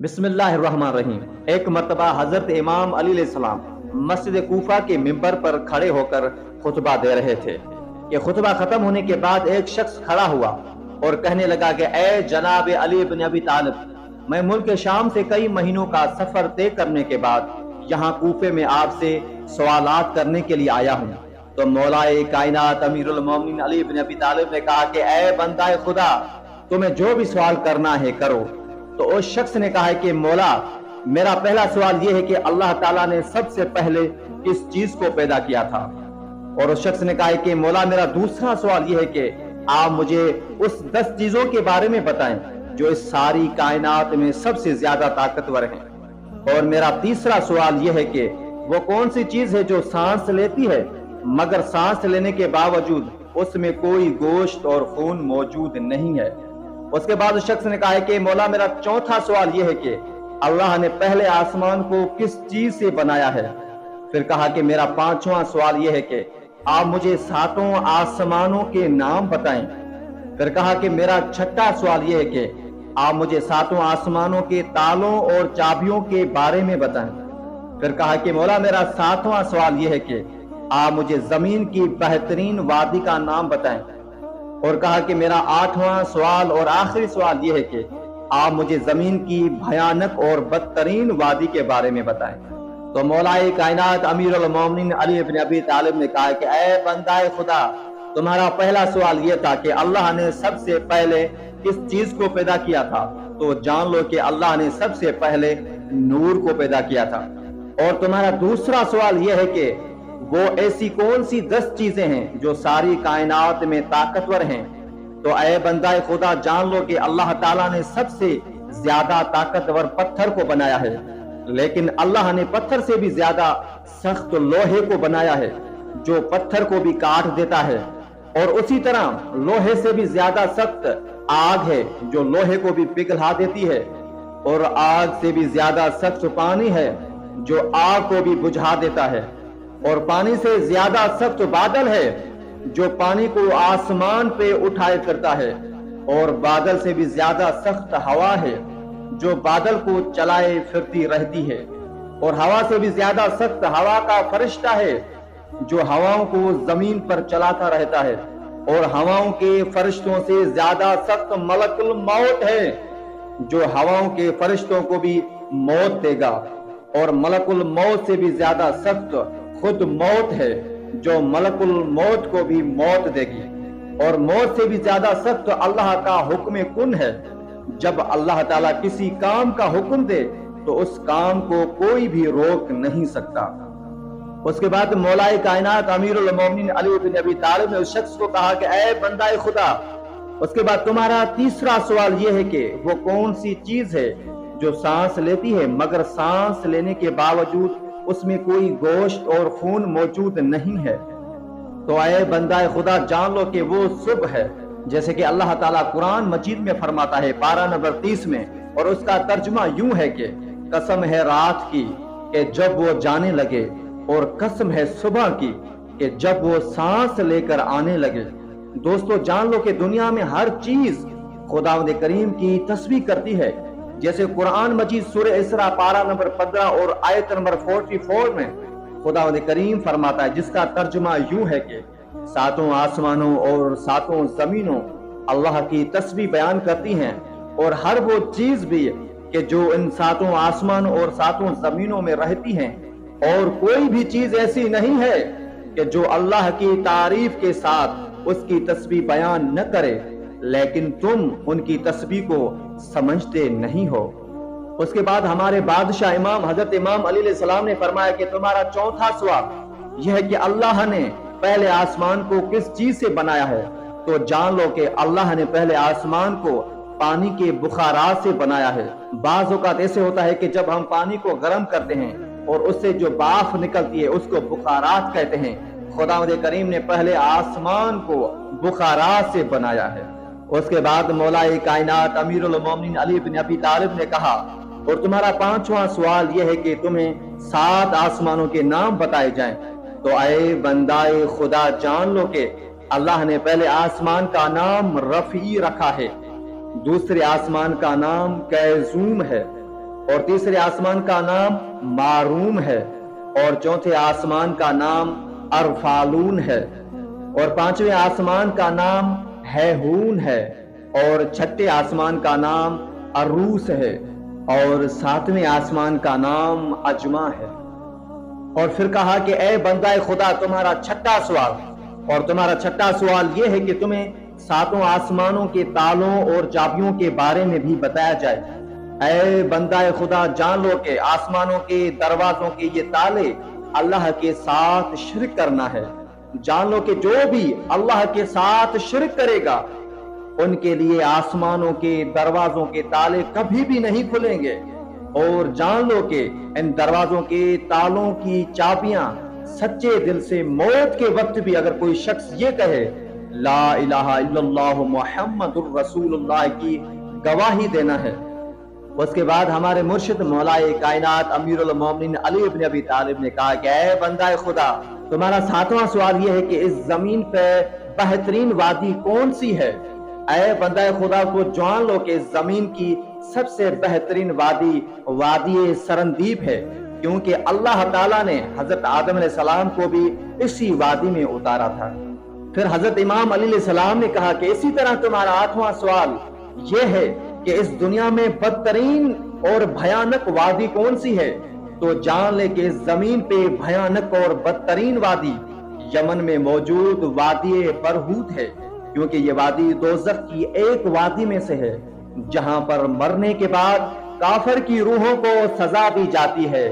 بسم اللہ الرحمن الرحیم۔ ایک مرتبہ حضرت امام علی علیہ السلام مسجد کوفہ کے ممبر پر کھڑے ہو کر خطبہ دے رہے تھے کہ خطبہ ختم ہونے کے بعد ایک شخص کھڑا ہوا اور کہنے لگا کہ اے جناب علی بن ابی طالب، میں ملک شام سے کئی مہینوں کا سفر طے کرنے کے بعد یہاں کوفے میں آپ سے سوالات کرنے کے لیے آیا ہوں۔ تو مولائے کائنات امیر المومنین علی بن ابی طالب نے کہا کہ اے بندہ خدا، تمہیں جو بھی سوال کرنا ہے کرو۔ تو اس شخص نے کہا کہ مولا، میرا پہلا سوال یہ ہے کہ اللہ تعالیٰ نے سب سے پہلے کس چیز کو پیدا کیا تھا؟ اور اس شخص نے کہا کہ مولا، میرا دوسرا سوال یہ ہے کہ آپ مجھے اس 10 چیزوں کے بارے میں بتائیں جو اس ساری کائنات میں سب سے زیادہ طاقتور ہیں۔ اور میرا تیسرا سوال یہ ہے کہ وہ کون سی چیز ہے جو سانس لیتی ہے مگر سانس لینے کے باوجود اس میں کوئی گوشت اور خون موجود نہیں ہے؟ اس کے بعد اس شخص نے کہا کہ مولا، میرا چوتھا سوال یہ ہے کہ اللہ نے پہلے آسمان کو کس چیز سے بنایا ہے؟ پھر کہا کہ میرا پانچواں سوال یہ ہے کہ آپ مجھے 7 آسمانوں کے نام بتائیں۔ پھر کہا کہ میرا چھٹا سوال یہ ہے کہ آپ مجھے 7 آسمانوں کے تالوں اور چابیوں کے بارے میں بتائیں۔ پھر کہا کہ مولا، میرا 7واں سوال یہ ہے کہ آپ مجھے زمین کی بہترین وادی کا نام بتائیں۔ اور کہا کہ میرا 8واں سوال اور آخری سوال یہ ہے کہ آپ مجھے زمین کی بھیانک اور بدترین وادی کے بارے میں بتائیں۔ تو مولائے کائنات امیر المومنین علی بن ابی طالب نے کہا کہ اے بندہ خدا، تمہارا پہلا سوال یہ تھا کہ اللہ نے سب سے پہلے کس چیز کو پیدا کیا تھا؟ تو جان لو کہ اللہ نے سب سے پہلے نور کو پیدا کیا تھا۔ اور تمہارا دوسرا سوال یہ ہے کہ وہ ایسی کون سی 10 چیزیں ہیں جو ساری کائنات میں طاقتور ہیں؟ تو اے بندہ خدا، جان لو کہ اللہ تعالیٰ نے سب سے زیادہ طاقتور پتھر کو بنایا ہے، لیکن اللہ نے پتھر سے بھی زیادہ سخت لوہے کو بنایا ہے جو پتھر کو بھی کاٹ دیتا ہے، اور اسی طرح لوہے سے بھی زیادہ سخت آگ ہے جو لوہے کو بھی پگھلا دیتی ہے، اور آگ سے بھی زیادہ سخت پانی ہے جو آگ کو بھی بجھا دیتا ہے، اور پانی سے زیادہ سخت بادل ہے جو پانی کو آسمان پہ اٹھائے کرتا ہے، اور بادل سے بھی زیادہ سخت ہوا ہے جو بادل کو چلائے پھرتی رہتی ہے، اور ہوا سے بھی زیادہ سخت ہوا کا فرشتہ ہے جو ہواؤں کو زمین پر چلاتا رہتا ہے، اور ہواؤں کے فرشتوں سے زیادہ سخت ملک الموت ہے جو ہواؤں کے فرشتوں کو بھی موت دے گا، اور ملک الموت سے بھی زیادہ سخت خود موت ہے جو ملک الموت کو بھی موت دے گی، اور موت سے بھی زیادہ سخت اللہ کا حکم کن ہے۔ جب اللہ تعالیٰ کسی کام کا حکم دے تو اس کام کو کوئی بھی روک نہیں سکتا۔ اس کے بعد مولائے کائنات امیر المومنین علی بن ابی طالب نے اس شخص کو کہا کہ اے بندہ خدا، اس کے بعد تمہارا تیسرا سوال یہ ہے کہ وہ کون سی چیز ہے جو سانس لیتی ہے مگر سانس لینے کے باوجود اس میں کوئی گوشت اور خون موجود نہیں ہے؟ تو اے بندہ خدا، جان لو کہ وہ صبح ہے، جیسے کہ اللہ تعالیٰ قرآن مجید میں فرماتا ہے پارہ نمبر 30 میں، اور اس کا ترجمہ یوں ہے کہ قسم ہے رات کی کہ جب وہ جانے لگے، اور قسم ہے صبح کی کہ جب وہ سانس لے کر آنے لگے۔ دوستو، جان لو کہ دنیا میں ہر چیز خداوند کریم کی تسبیح کرتی ہے، جیسے قرآن مجید سورہ اسراء پارہ نمبر 15 اور آیت نمبر 44 میں خداوند کریم فرماتا ہے، جس کا ترجمہ یوں ہے کہ 7 آسمانوں اور 7 زمینوں اللہ کی تسبیح بیان کرتی ہیں، اور ہر وہ چیز بھی کہ جو ان 7 آسمانوں اور 7 زمینوں میں رہتی ہیں، اور کوئی بھی چیز ایسی نہیں ہے کہ جو اللہ کی تعریف کے ساتھ اس کی تسبیح بیان نہ کرے، لیکن تم ان کی تسبیح کو سمجھتے نہیں ہو۔ اس کے بعد ہمارے بادشاہ امام حضرت امام علی علیہ السلام نے فرمایا کہ تمہارا چوتھا سوال یہ ہے کہ اللہ نے پہلے آسمان کو کس چیز سے بنایا ہے؟ تو جان لو کہ اللہ نے پہلے آسمان کو پانی کے بخارات سے بنایا ہے۔ بعض اوقات ایسے ہوتا ہے کہ جب ہم پانی کو گرم کرتے ہیں اور اس سے جو باف نکلتی ہے اس کو بخارات کہتے ہیں۔ خداوند کریم نے پہلے آسمان کو بخارات سے بنایا ہے۔ اس کے بعد مولائے کائنات امیر المومنین علی بن ابی طالب نے کہا، اور تمہارا 5واں سوال یہ ہے کہ تمہیں 7 آسمانوں کے نام بتائے جائیں۔ تو اے بندہ خدا، جان لو کہ اللہ نے پہلے آسمان کا نام رفیع رکھا ہے، دوسرے آسمان کا نام کیزوم ہے، اور تیسرے آسمان کا نام معروم ہے، اور چوتھے آسمان کا نام ارفالون ہے، اور پانچویں آسمان کا نام ہیہون ہے، اور چھٹے آسمان کا نام عروس ہے، اور ساتویں آسمان کا نام اجمع ہے۔ اور پھر کہا کہ اے بندہ خدا، تمہارا چھٹا سوال، اور تمہارا چھٹا سوال یہ ہے کہ تمہیں ساتوں آسمانوں کے تالوں اور چابیوں کے بارے میں بھی بتایا جائے۔ اے بندہ خدا، جان لو کہ آسمانوں کے دروازوں کے یہ تالے اللہ کے ساتھ شرک کرنا ہے۔ جان لو کہ جو بھی اللہ کے ساتھ شرک کرے گا ان کے لیے آسمانوں کے دروازوں کے تالے کبھی بھی نہیں کھلیں گے۔ اور جان لو کہ ان دروازوں کے تالوں کی چابیاں سچے دل سے موت کے وقت بھی اگر کوئی شخص یہ کہے لا الہ الا اللہ محمد الرسول اللہ کی گواہی دینا ہے۔ اس کے بعد ہمارے مرشد مولائے کائنات امیر المومنین علی ابن ابی طالب نے کہا کہ اے بندہ خدا، تمہارا ساتواں سوال یہ ہے کہ اس زمین پہ بہترین وادی کون سی ہے۔ اے بندہ خدا کو جان لو کہ اس زمین کی سب سے بہترین وادی وادی سرندیب ہے، کیونکہ اللہ تعالیٰ نے حضرت آدم علیہ السلام کو بھی اسی وادی میں اتارا تھا۔ پھر حضرت امام علی علیہ السلام نے کہا کہ اسی طرح تمہارا آٹھواں سوال یہ ہے کہ اس دنیا میں بدترین اور بھیانک وادی کون سی ہے، تو جان لے کہ اس زمین پہ بھیانک اور بدترین وادی یمن میں موجود وادی برہوت ہے، کیونکہ یہ وادی دوزخ کی ایک وادی میں سے ہے جہاں پر مرنے کے بعد کافر کی روحوں کو سزا دی جاتی ہے۔